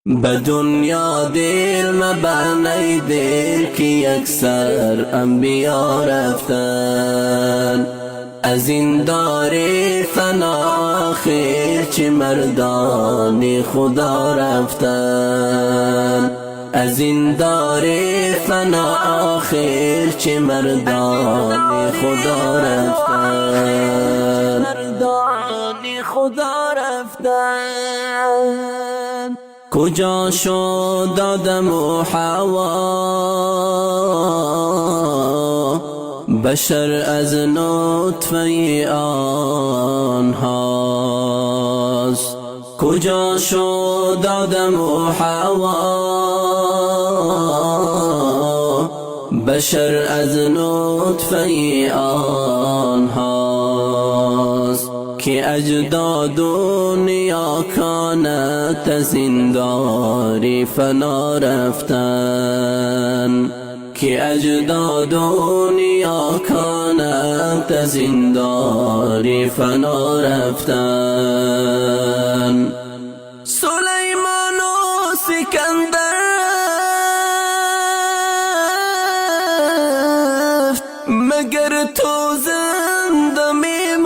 به دنیا دل مبرنی دل که یکسر انبیا رفتن، از این دار فنا آخر چه مردان خدا رفتن، از این دار فنا آخر چه مردان خدا رفتن، مردان خدا رفتن. کجا شد آدم و حوا، بشر از نطفه آنهاست. کجا شد آدم و حوا، بشر از نطفه آنهاست. که اجداد و نیاکانت از این دار فنا رفتن، که اجداد و نیاکانت از این دار فنا رفتن. سلیمان و سکندر مگر تو زنده میمانی،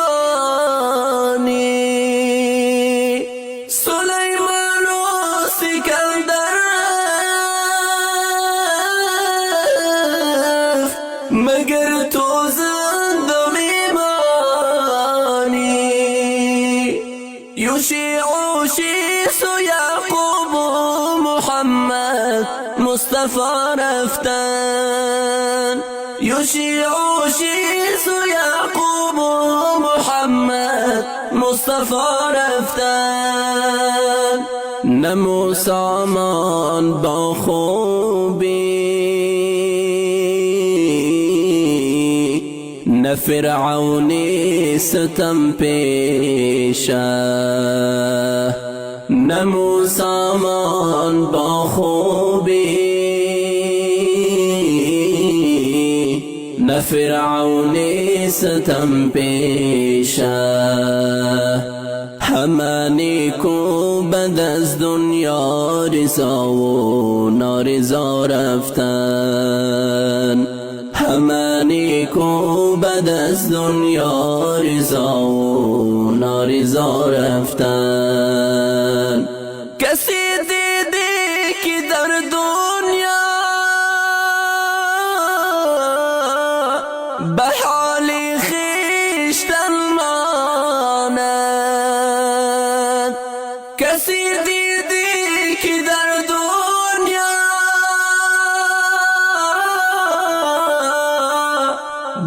سلیمان و سکندر مگر تو زنده میمانی. یوشع و شیس و یعقوب و محمد مصطفی رفتن، یوشع و شیس و یعقوب و محمد مصطفی رفتن. نه موسی مان با خوبی، نه فرعونی ستم پیشه، نه موسی مان با خوبی، نه فرعونی ستم پیشه. همه نیکو بد از دنیا رضا و نارضا رفتن، همه نیکو بد از دنیا رضا و نارضا رفتن. کسی دیدی که در دنیا به حال خویشتن ماند، کسی دیدی که در دنیا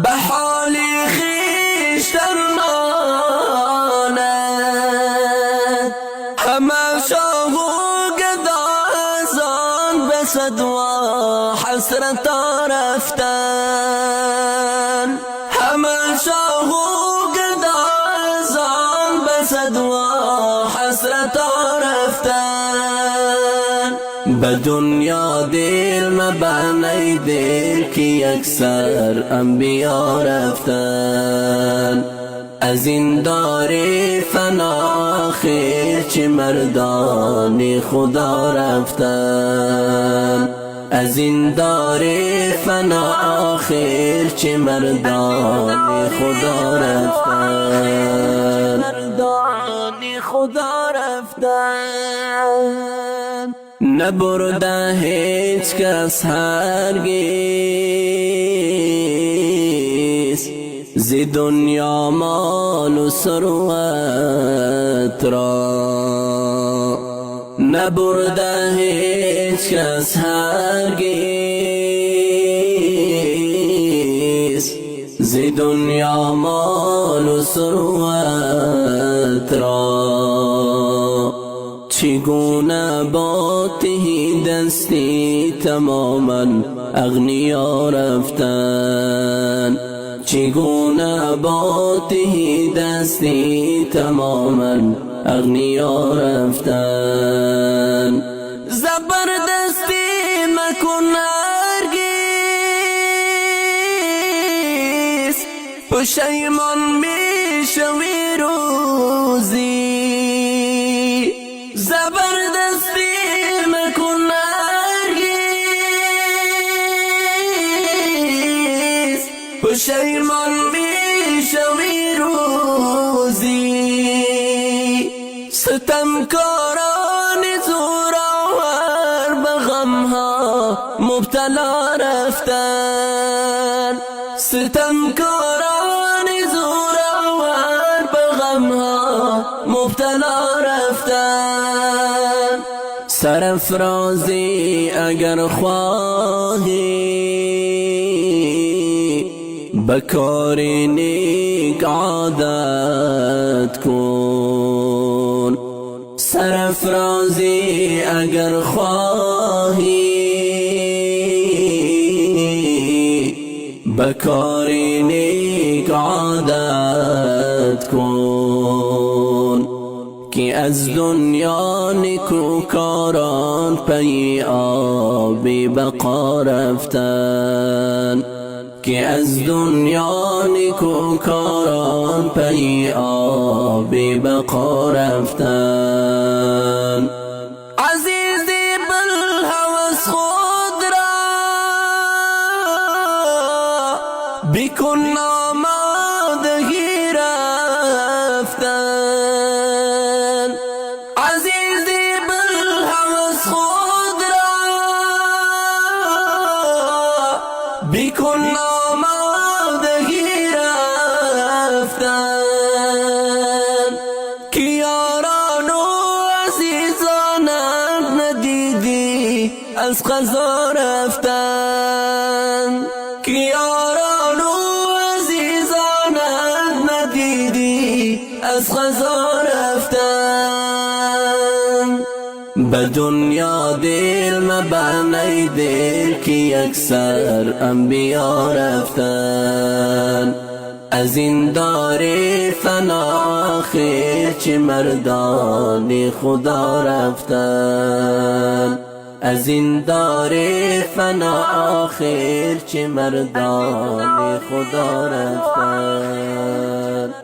به حال خویشتن ماند. همه شاه و گدا از آن به صدوا حسرت رفتن، همه شاه و گدا از آن به صدوا حسرت رفتن. به دنیا دل مبرنی دل که یکسر انبیا رفتن، از این دار فنا آخر چه مردان خدا رفتن، از این دار فنا آخر چه مردان خدا رفتن، مردان خدا رفتن. نبرده هیچ کس هرگز ز دنیا مال و ثروت را، نبرده هیچ کس هرگز ز دنیا مال و ثروت را. چگونه با تهی دستی تماما اغنیا رفتن، چگونه با تهی دستی تماما اغنیا رفتن. زبردستی مکن هرگز، پشیمان میشوی روزی. زبردستی پشیمان میشوی روزی ستمکاران زورآور به غمها مبتلا رفتن، ستمکاران زورآور به غمها مبتلا رفتن. سرافرازی اگر خواهی به کار نیک عادت کن، سرافرازی اگر خواهی به کار نیک عادت کن، که از دنیا نیکوکاران پی آب بقا رفتن، که از دنیا نیکوکاران پی آب بقا رفتن. عزیزی بالهوس خود را بکن آمادگی رفتن، عزیزی بالهوس خود را بکن آمادگی رفتن، که یاران و عزیزانم ندیدی از قضا رفتن، که یاران و عزیزانم ندیدی از قضا رفتن. به دنیا دل مبر ای دل که یکسر انبیا رفتن، از این دار فنا آخر چه مردان خدا رفتن، از این دار فنا آخر چه مردان خدا رفتن.